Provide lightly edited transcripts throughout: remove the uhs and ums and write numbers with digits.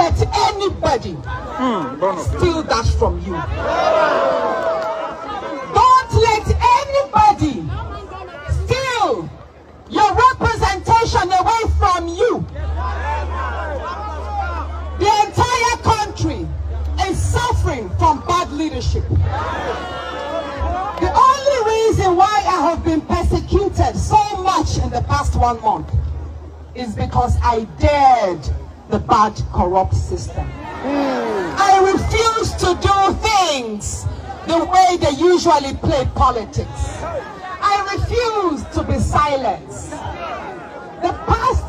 let anybody steal that from you. Don't let anybody steal your representation away from you. The entire country is suffering from bad leadership. The only reason why I have been persecuted so much in the past 1 month is because I dared the bad, corrupt system. I refuse to do things the way they usually play politics. I refuse to be silenced. The past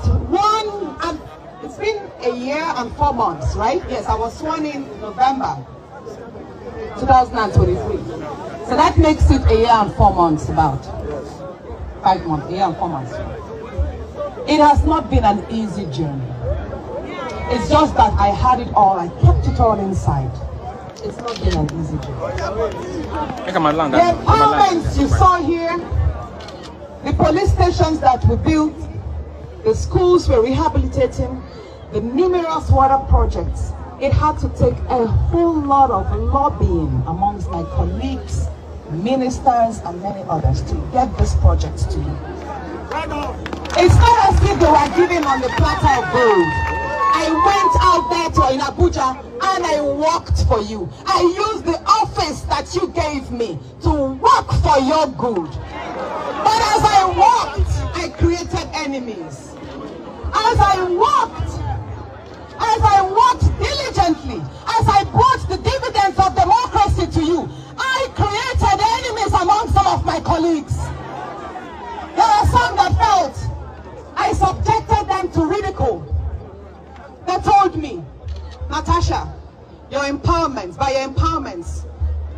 it's been a year and 4 months, right? Yes, I was sworn in November 2023. So that makes it a year and 4 months, about 5 months, a year and 4 months. It has not been an easy journey. It's just that I had it all, I kept it all inside. It's not been an easy journey. The empowerments you saw here, the police stations that we built, the schools we're rehabilitating, the numerous water projects, it had to take a whole lot of lobbying amongst my colleagues, ministers, and many others to get these projects to you. It's not as if they were given on the platter of gold. I went out there in Abuja and I worked for you. I used the office that you gave me to work for your good. But as I worked, I created enemies. As I worked diligently, as I brought the dividends of democracy to you, I created enemies among some of my colleagues. There are some that felt I subjected them to ridicule. They told me, Natasha, your empowerments, by your empowerments,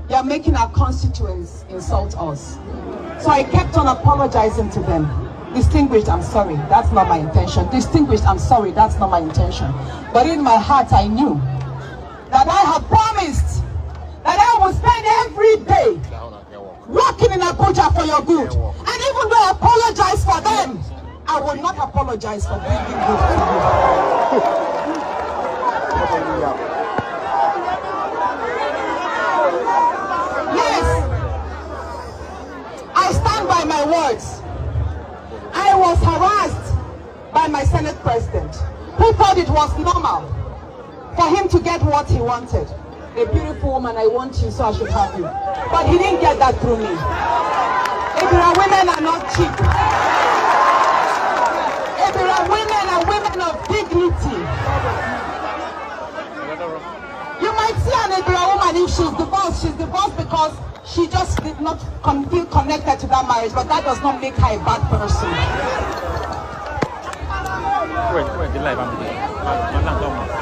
you're making our constituents insult us. So I kept on apologizing to them. Distinguished, I'm sorry, that's not my intention. Distinguished, I'm sorry, that's not my intention. But in my heart, I knew that I had promised that I would spend every day working in Abuja for your good. And even though I apologize for them, I will not apologize for bringing good to you. Yes, I stand by my words. I was harassed by my Senate president, who thought it was normal for him to get what he wanted. A beautiful woman, I want you, so I should have you. But he didn't get that through me. Ibira women are not cheap. Ibira women are women of dignity. You might see an Ibira woman, if she's divorced because she just did not feel connected to that marriage, but that does not make her a bad person.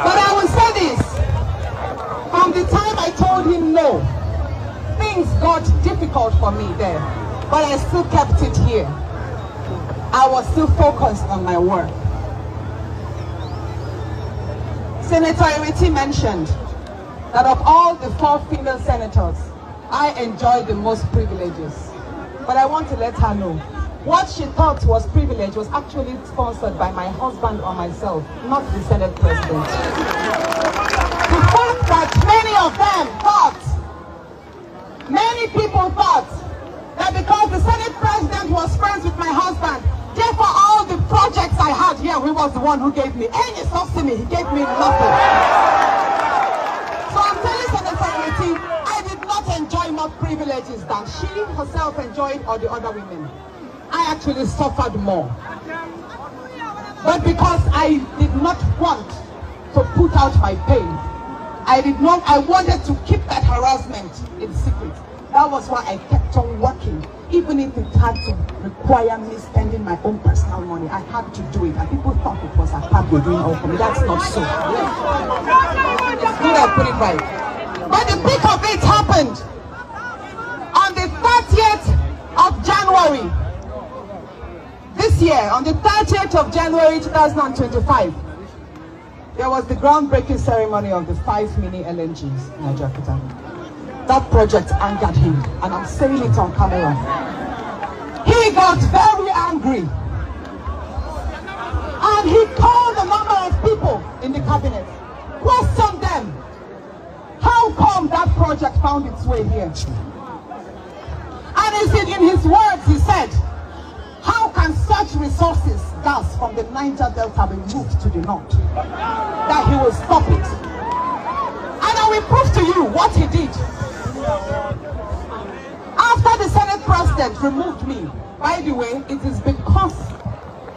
But I will say this, from the time I told him no, things got difficult for me there, but I still kept it here. I was still focused on my work. Senator Apkabio mentioned that of all the 4 female senators, I enjoyed the most privileges. But I want to let her know, what she thought was privilege was actually sponsored by my husband or myself, not the Senate President. The fact that many people thought that because the Senate President was friends with my husband, therefore all the projects I had here, he was the one who gave me. Any subsidy, he gave me nothing. So I'm telling Senator Apkabio, I did not enjoy more privileges than she herself enjoyed or the other women. I actually suffered more. But because I did not want to put out my pain, I wanted to keep that harassment in secret. That was why I kept on working. Even if it had to require me spending my own personal money, I had to do it. And people thought it was Apkabio doing all for me. That's not so. It's good I put it right. But the peak of it happened on the 30th of January. This year, on the 30th of January 2025, there was the groundbreaking ceremony of the 5 mini LNGs in Jakarta. That project angered him, and I'm saying it on camera. He got very angry, and he called a number of people in the cabinet. Who project found its way here. And in his words, he said, how can such resources, gas from the Niger Delta, be moved to the north? That he will stop it. And I will prove to you what he did. After the Senate President removed me, by the way, it is because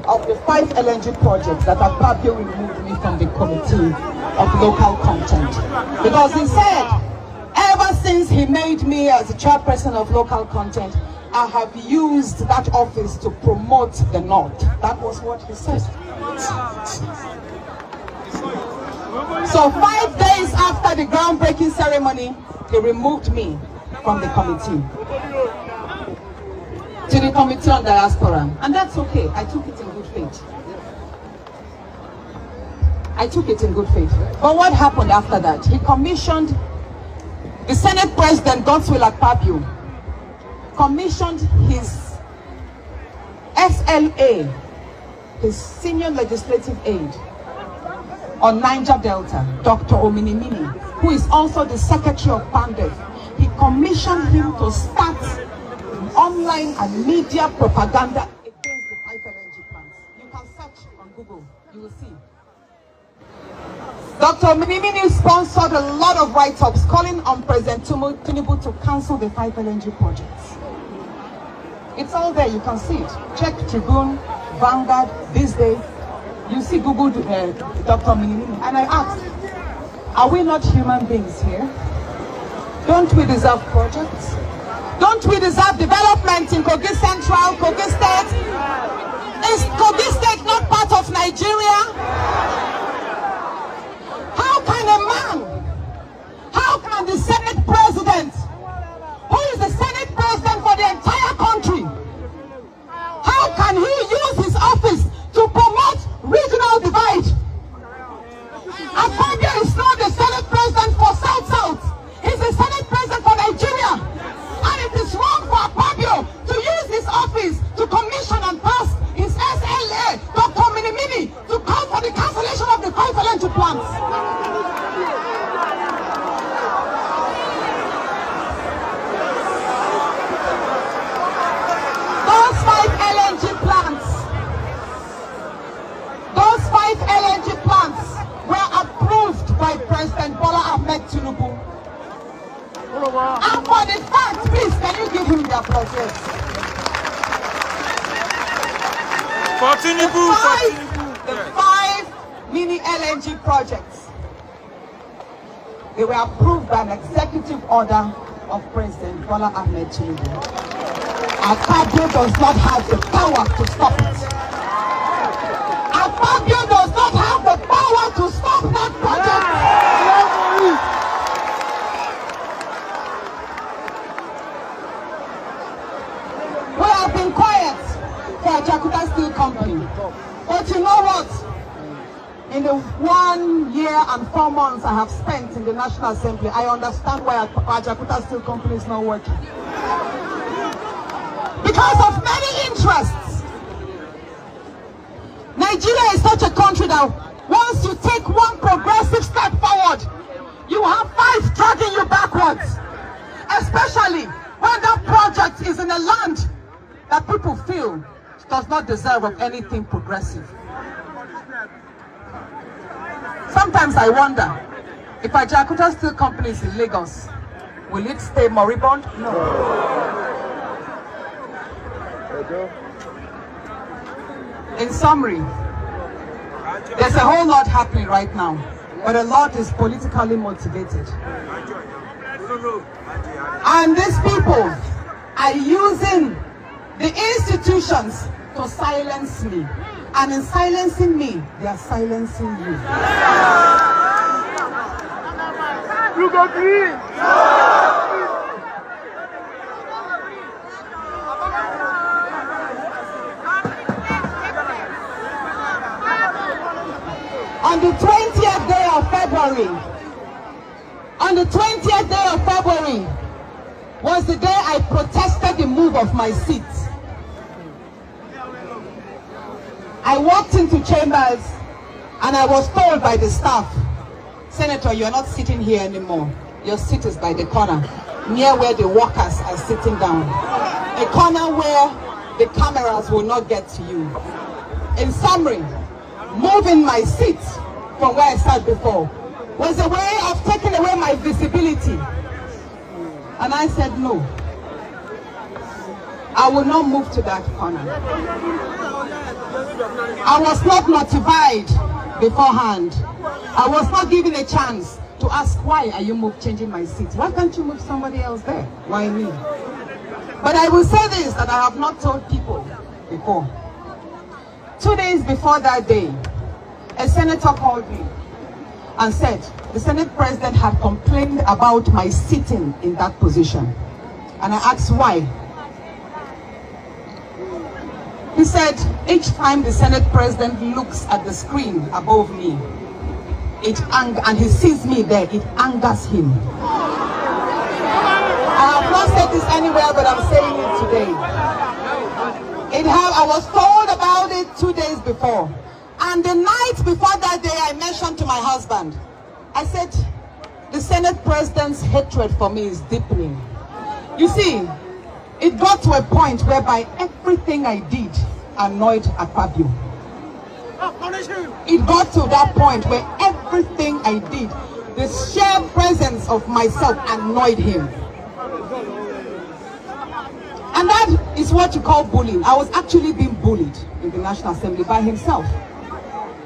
of the 5 LNG projects that Apkabio removed me from the Committee of Local Content. Because he said, ever since he made me as the chairperson of Local Content, I have used that office to promote the North. That was what he said. So 5 days after the groundbreaking ceremony, he removed me from the committee to the Committee on Diaspora. And that's okay. I took it in good faith. But what happened after that? He commissioned the Senate President, Godswill Apkabio, commissioned his SLA, his senior legislative aide on Niger Delta, Dr. Ominimini, who is also the Secretary of PANDEF. He commissioned him to start online and media propaganda against the 5 LNG plants. You can search on Google, you will see. Dr. Ominimini sponsored a lot of write-ups calling on President Tinubu to cancel the 5 LNG projects. It's all there, you can see it. Check Tribune, Vanguard, This Day. You see Google Dr. Ominimini. And I asked, are we not human beings here? Don't we deserve projects? Don't we deserve development in Kogi Central, Kogi State? Is Kogi State not part of Nigeria? How can the Senate President, who is the Senate President for the entire country, how can he use his office to promote regional divide? Apkabio is not the Senate President for South-South. He's the Senate President for Nigeria. And it is wrong for Apkabio to use his office to commission and pass his SLA, Dr. Ominimini, to call for the cancellation of the 5 LNG plants. Those 5 LNG plants were approved by President Bola Ahmed Tinubu. And for the fact, please, can you give him the applause? Yes. For Tinubu, the 5 mini LNG projects, they were approved by an executive order of President Bola Ahmed Tinubu. Apkabio does not have the power to stop it. Apkabio does not have the power to stop that project. We have been quiet for Jakarta Steel Company. But you know what? In the 1 year and 4 months I have spent in the National Assembly, I understand why Jakarta Steel Company is not working. Because of many interests. Nigeria is such a country that once you take one progressive step forward, you have 5 dragging you backwards. Especially when that project is in a land that people feel does not deserve of anything progressive. Sometimes I wonder, if a Jakarta Steel Company is in Lagos, will it stay moribund? No. In summary, there's a whole lot happening right now, but a lot is politically motivated. And these people are using the institutions to silence me. And in silencing me, they are silencing you. You got me! On the 20th day of February, was the day I protested the move of my seat. I walked into chambers and I was told by the staff, Senator, you're not sitting here anymore. your seat is by the corner, near where the workers are sitting down. A corner where the cameras will not get to you. In summary, moving my seat from where I sat before was a way of taking away my visibility. And I said, no, I will not move to that corner. I was not notified beforehand. I was not given a chance to ask, why are you changing my seat? Why can't you move somebody else there? Why me? But I will say this, that I have not told people before. 2 days before that day, a senator called me and said the Senate President had complained about my sitting in that position. And I asked why. He said, each time the Senate President looks at the screen above me, and he sees me there, it angers him. I have not said this anywhere, but I'm saying it today. I was told about it 2 days before. And the night before that day, I mentioned to my husband, I said, the Senate President's hatred for me is deepening. You see, it got to a point whereby everything I did annoyed Apkabio. It got to that point where everything I did, the sheer presence of myself annoyed him. And that is what you call bullying. I was actually being bullied in the National Assembly by himself.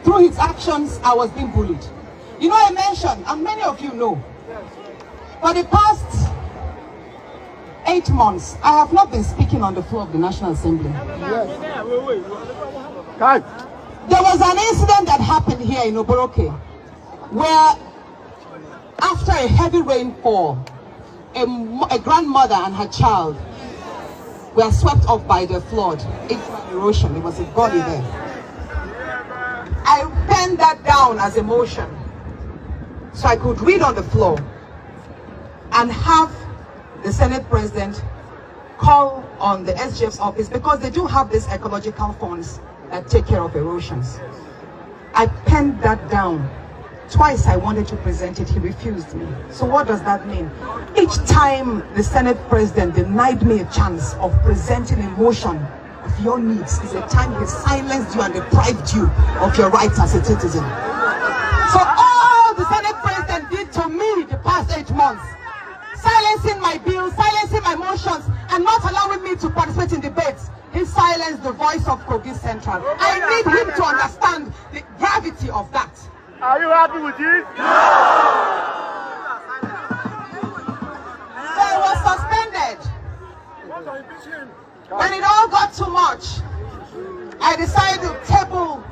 Through his actions, I was being bullied. You know, I mentioned, and many of you know, for the past 8 months, I have not been speaking on the floor of the National Assembly. Yes. There was an incident that happened here in Oboroke, where after a heavy rainfall, a grandmother and her child were swept off by the flood. It was erosion. It was a gully there. I penned that down as a motion so I could read on the floor and have the Senate President call on the SGF's office, because they do have these ecological funds that take care of erosions. I penned that down. Twice I wanted to present it, he refused me. So what does that mean? Each time the Senate President denied me a chance of presenting a motion of your needs is a time he silenced you and deprived you of your rights as a citizen. So all the Senate President did to me the past 8 months, silencing my bills, silencing my motions, and not allowing me to participate in debates, he silenced the voice of Kogi Central. I need him to understand the gravity of that. Are you happy with this? So I was suspended. When it all got too much, I decided to table.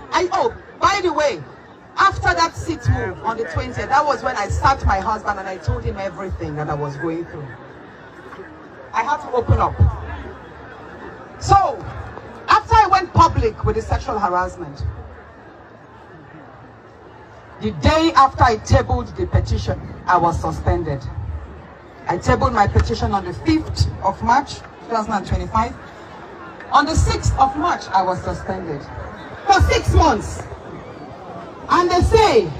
By the way, after that seat move on the 20th, that was when I sat my husband and I told him everything that I was going through. I had to open up. So, after I went public with the sexual harassment, the day after I tabled the petition, I was suspended. I tabled my petition on the 5th of March, 2025. On the 6th of March, I was suspended for 6 months. And they say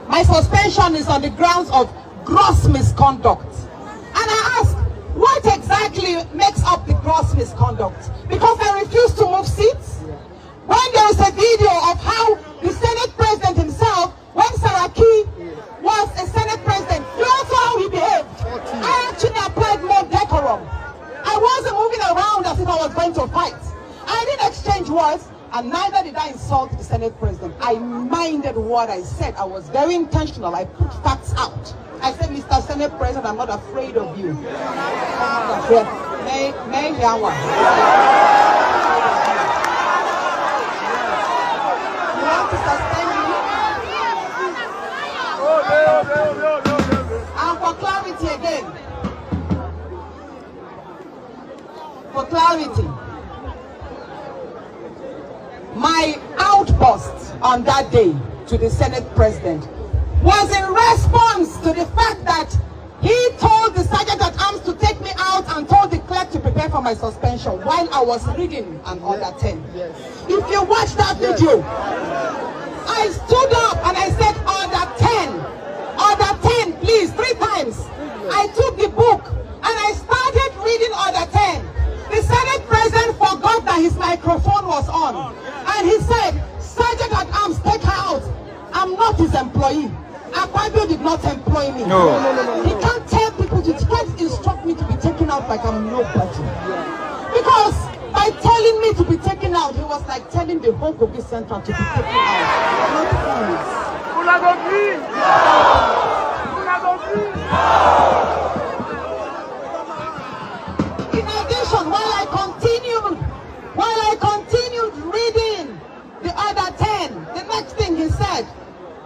my suspension is on the grounds of gross misconduct. And I ask, what exactly makes up the gross misconduct? Because I refuse to move seats? When there is a video of how the Senate President himself, when Saraki was a Senate President, you also how he behaved. I actually applied more decorum. I wasn't moving around as if I was going to fight. I didn't exchange words, and neither did I insult the Senate President. I minded what I said. I was very intentional. I put facts out. I said, Mr. Senate President, I'm not afraid of you. May Yawa. You want to suspend me? And for clarity again. For clarity. My outburst on that day to the Senate President was in response to the fact that he told the Sergeant at Arms to take me out and told the clerk to prepare for my suspension while I was reading an Order 10. Yes. If you watch that video, I stood up and I said, Order 10, please, 3 times. am not his employee. Apkabio did not employ me. No. He can't tell people to, he can't instruct me to be taken out like I'm nobody. Because by telling me to be taken out, he was like telling the whole Kogi Central to be taken out. In addition, while I continued reading the other 10, the next thing he said,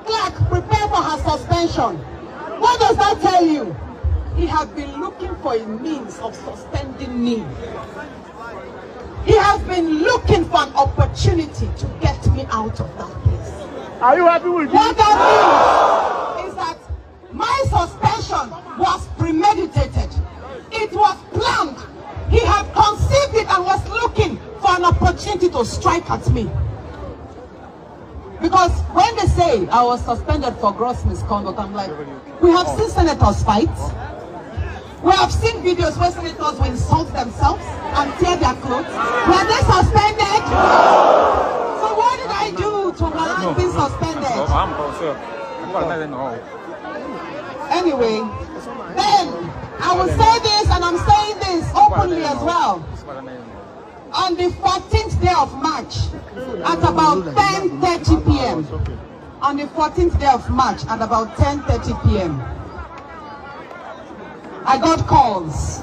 "Clerk, prepare for her suspension." What does that tell you? He had been looking for a means of suspending me. He has been looking for an opportunity to get me out of that place. Are you happy with What that means is that my suspension was premeditated. It was planned. He had conceived it and was looking for an opportunity to strike at me. Because when they say I was suspended for gross misconduct, I'm like, we have seen senators fight. We have seen videos where senators will insult themselves and tear their clothes. Were they suspended? So what did I do to warrant being suspended? Anyway, then I will say this, and I'm saying this openly as well. On the 14th day of March, at about 10:30 p.m. On the 14th day of March, at about 10:30 p.m. I got calls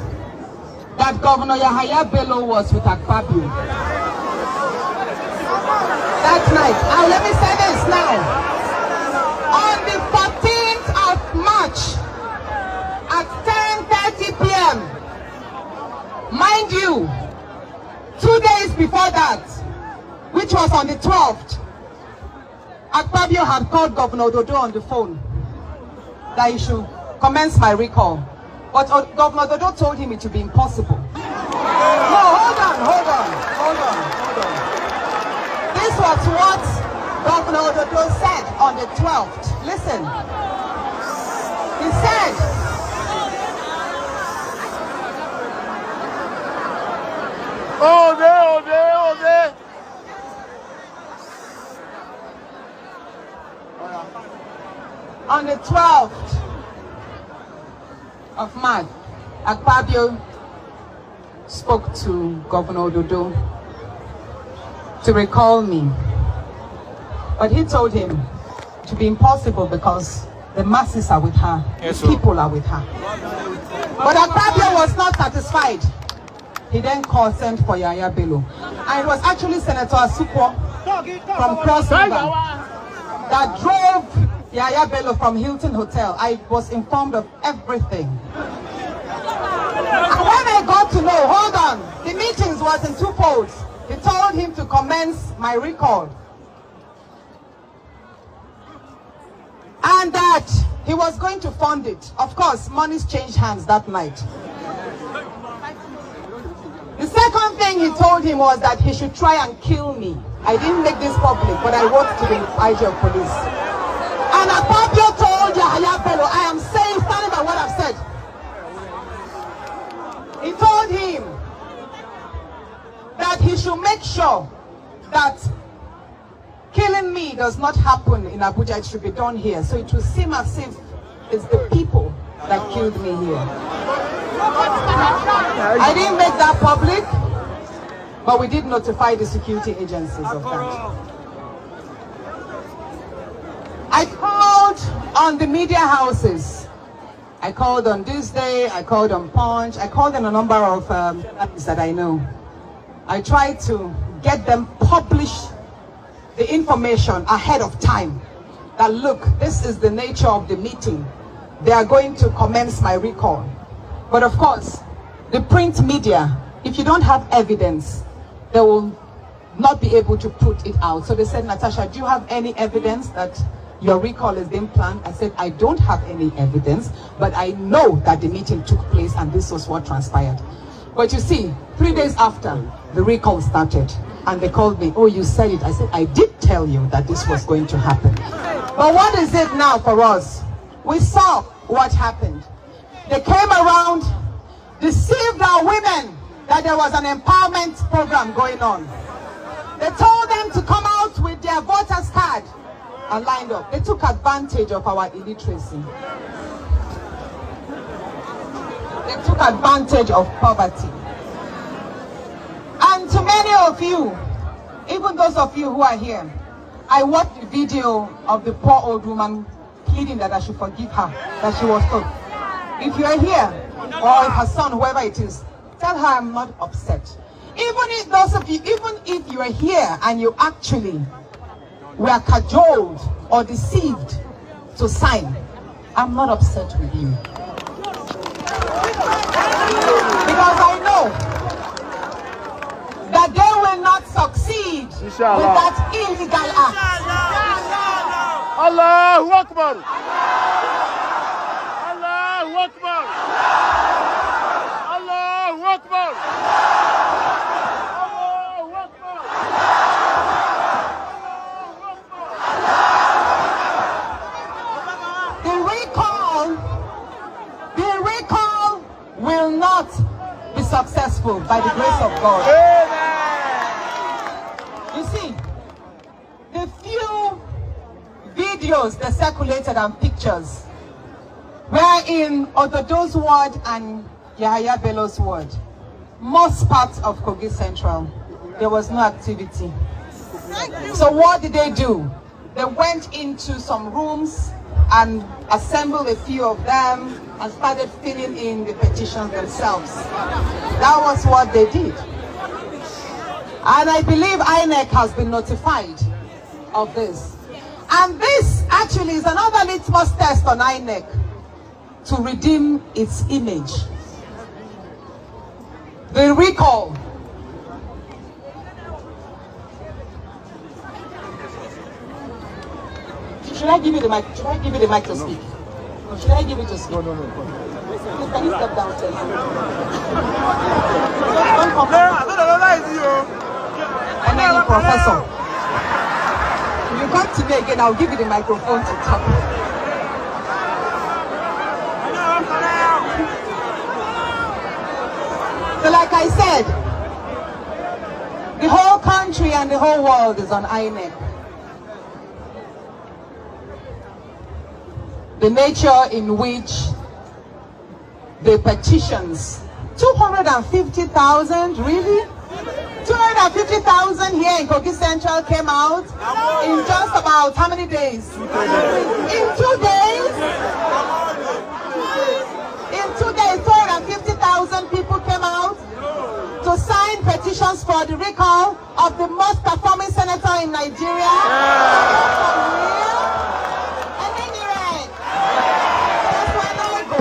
that Governor Yahaya Bello was with Apkabio that night. Now let me say this now. On the 14th of March at 10:30 p.m. Mind you, 2 days before that, which was on the 12th, Apkabio had called Governor Dodo on the phone that he should commence my recall. But Governor Dodo told him it would be impossible. No, hold on. This was what Governor Dodo said on the 12th. Listen. He said, Oh, there. on the 12th of March, Apkabio spoke to Governor Dodo to recall me. But he told him to be impossible because the masses are with her, Yes, the people are with her. But Apkabio was not satisfied. He then sent for Yahaya Bello. And it was actually Senator Asukwo from Cross River that drove Yahaya Bello from Hilton Hotel. I was informed of everything. And when I got to know, hold on, the meetings was in two folds. He told him to commence my recall. And that he was going to fund it. Of course, monies changed hands that night. The second thing he told him was that he should try and kill me. I didn't make this public, but I wrote to the IG of police. And Apkabio told Yahaya Bello, I am saying, standing by what I've said. He told him that he should make sure that killing me does not happen in Abuja, it should be done here. So it will seem as if it's the people that killed me here. I didn't make that public, but we did notify the security agencies of that. I called on the media houses. I called on This Day, I called on Punch, I called on a number of that I know. I tried to get them publish the information ahead of time. That look, this is the nature of the meeting. They are going to commence my recall. But of course, the print media, if you don't have evidence, they will not be able to put it out. So they said, Natasha, do you have any evidence that your recall is being planned? I said, I don't have any evidence, but I know that the meeting took place and this was what transpired. But you see, 3 days after, the recall started and they called me, oh, you said it. I said, I did tell you that this was going to happen. But what is it now for us? We saw what happened. They came around, deceived our women that there was an empowerment program going on. They told them to come out with their voters card are lined up. They took advantage of our illiteracy. They took advantage of poverty. And to many of you, even those of you who are here, I watched the video of the poor old woman pleading that I should forgive her, that she was told. If you are here, or her son, whoever it is, tell her I'm not upset. Even if those of you, even if you are here and you actually were cajoled or deceived to sign, I'm not upset with you. Because I know that they will not succeed with that illegal act. Allahu Akbar! Allahu Akbar! Allahu Akbar! Allahu Akbar! The recall will not be successful by the grace of God. You see, the few videos that circulated and pictures were in Ododo's ward and Yahaya Bello's ward. Most parts of Kogi Central, there was no activity. So what did they do? They went into some rooms and assembled a few of them and started filling in the petitions themselves. That was what they did. And I believe INEC has been notified of this. And this actually is another litmus test on INEC to redeem its image. The recall. Should I give you the mic? Should I give you the mic to speak? Or should I give it to speak? No. Please, can you step downstairs? And then Professor. If you come to me again, I'll give you the microphone to talk. So like I said, the whole country and the whole world is on INEC. The nature in which the petitions, 250,000, really? 250,000 here in Kogi Central came out in just about how many days? In 2 days? In 2 days, 250,000 people came out to sign petitions for the recall of the most performing senator in Nigeria. And then you're right. That's why I go.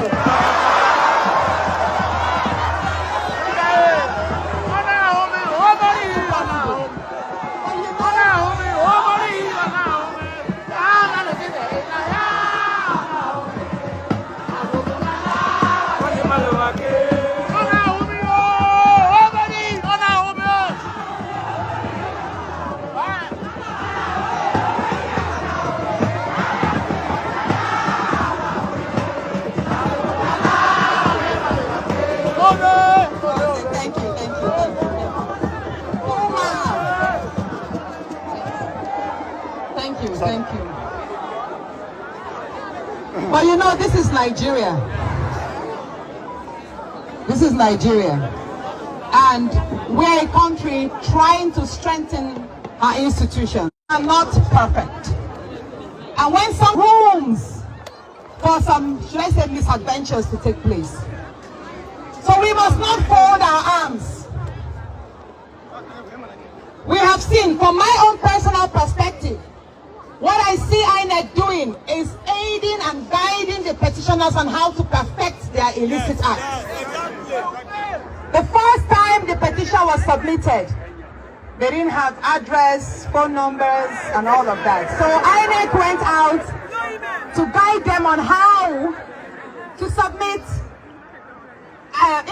Thank you. But you know, this is Nigeria. This is Nigeria. And we're a country trying to strengthen our institutions. Are not perfect. And when some rooms for some, should I say, misadventures to take place. So we must not fold our arms. We have seen, from my own personal perspective, what I see INEC doing is aiding and guiding the petitioners on how to perfect their illicit acts. The first time the petition was submitted, they didn't have address, phone numbers, and all of that. So INEC went out to guide them on how to submit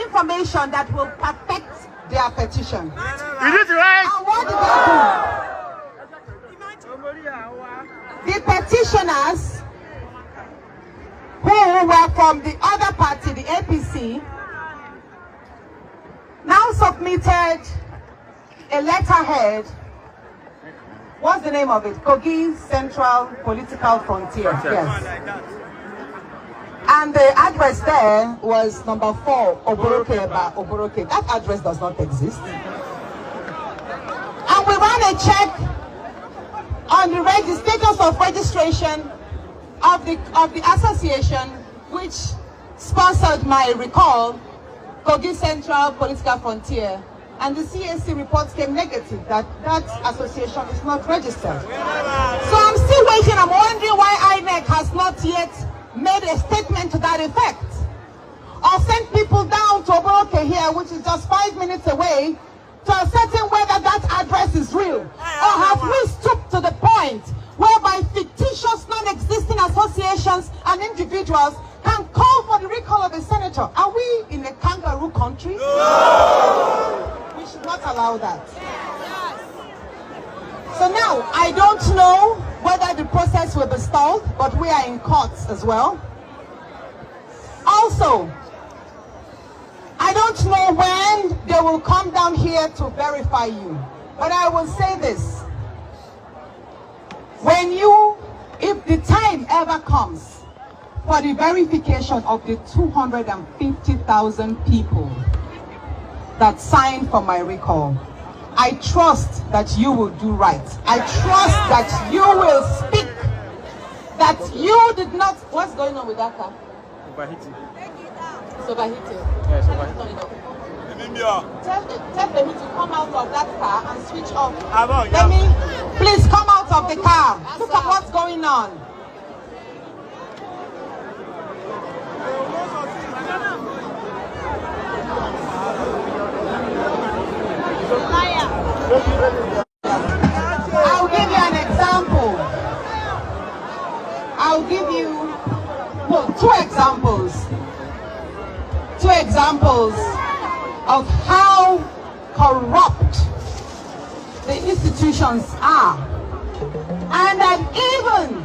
information that will perfect their petition. Is it right? And what did they do? The petitioners who were from the other party, the APC, now submitted a letterhead What's the name of it? Kogi Central Political Frontier. Yes. And the address there was number 4, Oboroke. That address does not exist. And we ran a check on the status of registration of the association which sponsored my recall, Kogi Central Political Frontier. And the CAC reports came negative that that association is not registered. So I'm still waiting. I'm wondering why INEC has not yet made a statement to that effect, or sent people down to Oboroke here, which is just 5 minutes away, to ascertain whether that address is real. Or have we stooped to the point whereby fictitious non-existing associations and individuals can call for the recall of a senator? Are we in a kangaroo country? No. We should not allow that. So now, I don't know whether the process will be stalled, but we are in courts as well. Also, I don't know when they will come down here to verify you, but I will say this. If the time ever comes for the verification of the 250,000 people that signed for my recall, I trust that you will do right. I trust that you will speak, that you did not... What's going on with that car? Overheating. It's overheating. Yes, overheating. Tell them to come out of that car and switch off. Let me, please come out of the car. Look at what's going on. I'll give you an example. I'll give you two examples. Two examples of how corrupt the institutions are. And that even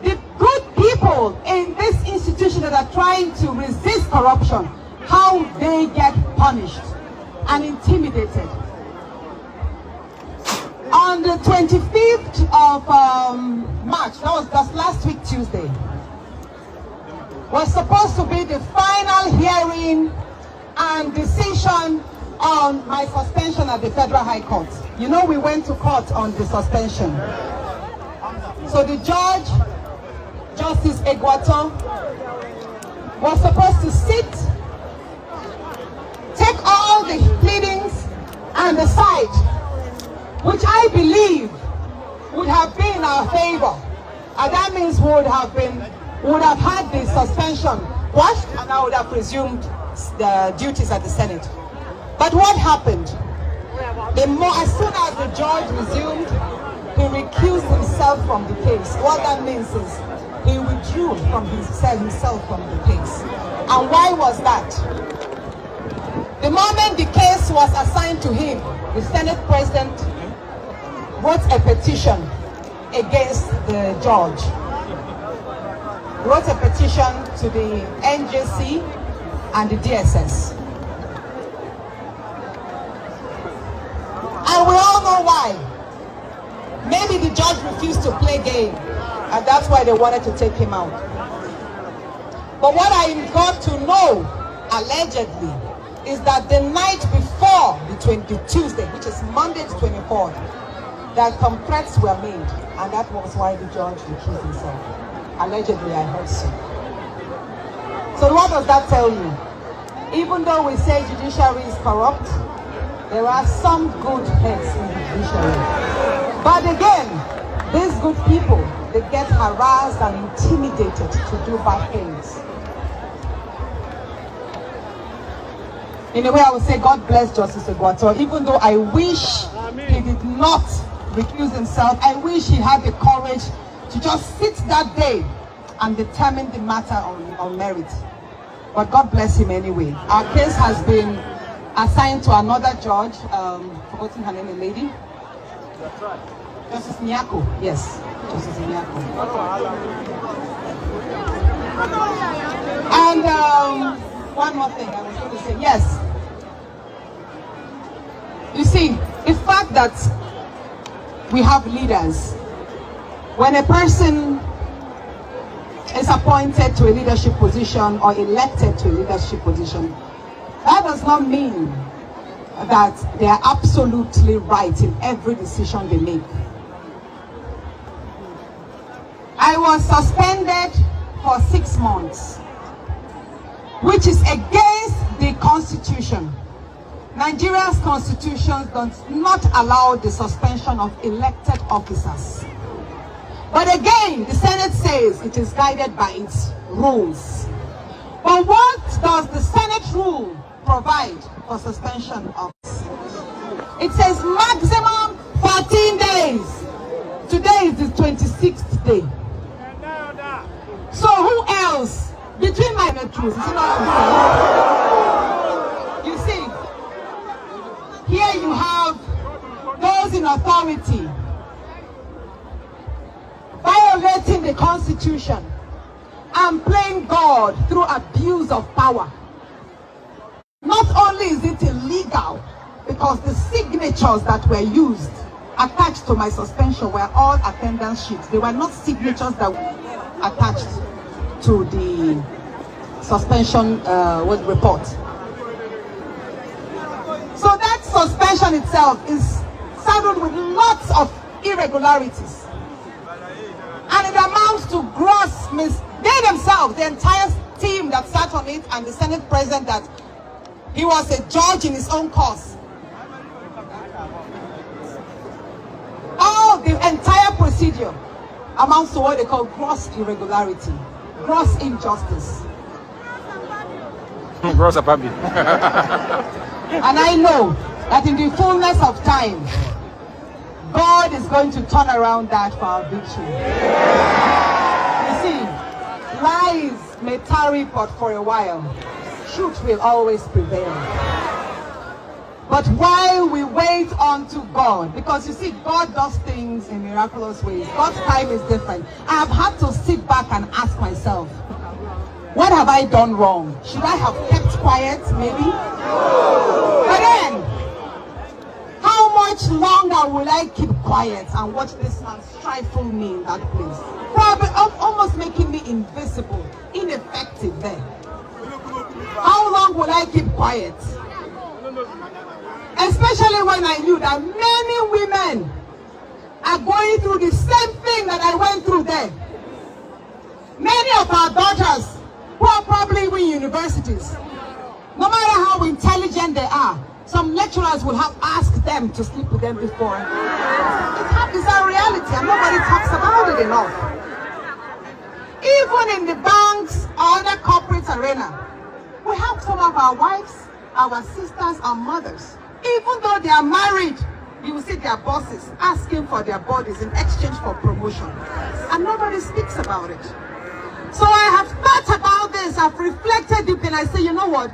the good people in this institution that are trying to resist corruption, how they get punished and intimidated. On the 25th of March, that was just last week Tuesday, was supposed to be the final hearing and decision on my suspension at the Federal High Court. You know, we went to court on the suspension. So the judge, Justice Egwato, was supposed to sit, take all the pleadings and decide, which I believe would have been in our favor. And that means we would have had the suspension quashed, and I would have resumed the duties at the Senate. But what happened? As soon as the judge resumed, he recused himself from the case. What that means is he withdrew from himself from the case. And why was that? The moment the case was assigned to him, the Senate President wrote a petition against the judge. Wrote a petition to the NJC and the DSS. And we all know why. Maybe the judge refused to play game, and that's why they wanted to take him out. But what I got to know, allegedly, is that the night before the Tuesday, which is Monday the 24th, that some threats were made, and that was why the judge recused himself. Allegedly, I heard so. So what does that tell you? Even though we say judiciary is corrupt, there are some good heads in the judiciary. But again, these good people, they get harassed and intimidated to do bad things. In a way, I would say God bless Justice Egwato, even though I wish he did not recuse himself. I wish he had the courage to just sit that day and determine the matter on merit. But God bless him anyway. Our case has been assigned to another judge, forgotten her name, a lady. Justice Nyako, yes, Justice Nyako. And one more thing I was going to say, yes. You see, the fact that we have leaders. When a person is appointed to a leadership position or elected to a leadership position, that does not mean that they are absolutely right in every decision they make. I was suspended for 6 months, which is against the Constitution. Nigeria's constitution does not allow the suspension of elected officers. But again, the Senate says it is guided by its rules. But what does the Senate rule provide for suspension of? It says maximum 14 days. Today is the 26th day. So who else? Between my truths, is it not unfair? You see, here you have those in authority violating the Constitution and playing God through abuse of power. Not only is it illegal, because the signatures that were used attached to my suspension were all attendance sheets. They were not signatures that were attached to the suspension report. So that suspension itself is saddled with lots of irregularities. And it amounts to gross they themselves, the entire team that sat on it, and the Senate president, that he was a judge in his own cause. All the entire procedure amounts to what they call gross irregularity, gross injustice. Gross Apkabio. And I know that in the fullness of time, God is going to turn around that for our victory. You see, lies may tarry but for a while. Truth will always prevail. But while we wait unto God, because you see, God does things in miraculous ways. God's time is different. I have had to sit back and ask myself, what have I done wrong? Should I have kept quiet, maybe? But then, how much longer will I keep quiet and watch this man stifle me in that place? Probably almost making me invisible, ineffective there. How long will I keep quiet? Especially when I knew that many women are going through the same thing that I went through there. Many of our daughters who are probably in universities, no matter how intelligent they are, some lecturers will have asked them to sleep with them before. It's a reality and nobody talks about it enough. Even in the banks or other corporate arena, we have some of our wives, our sisters, our mothers. Even though they are married, you will see their bosses asking for their bodies in exchange for promotion. And nobody speaks about it. So I have thought about this, I've reflected deep, and I say, you know what?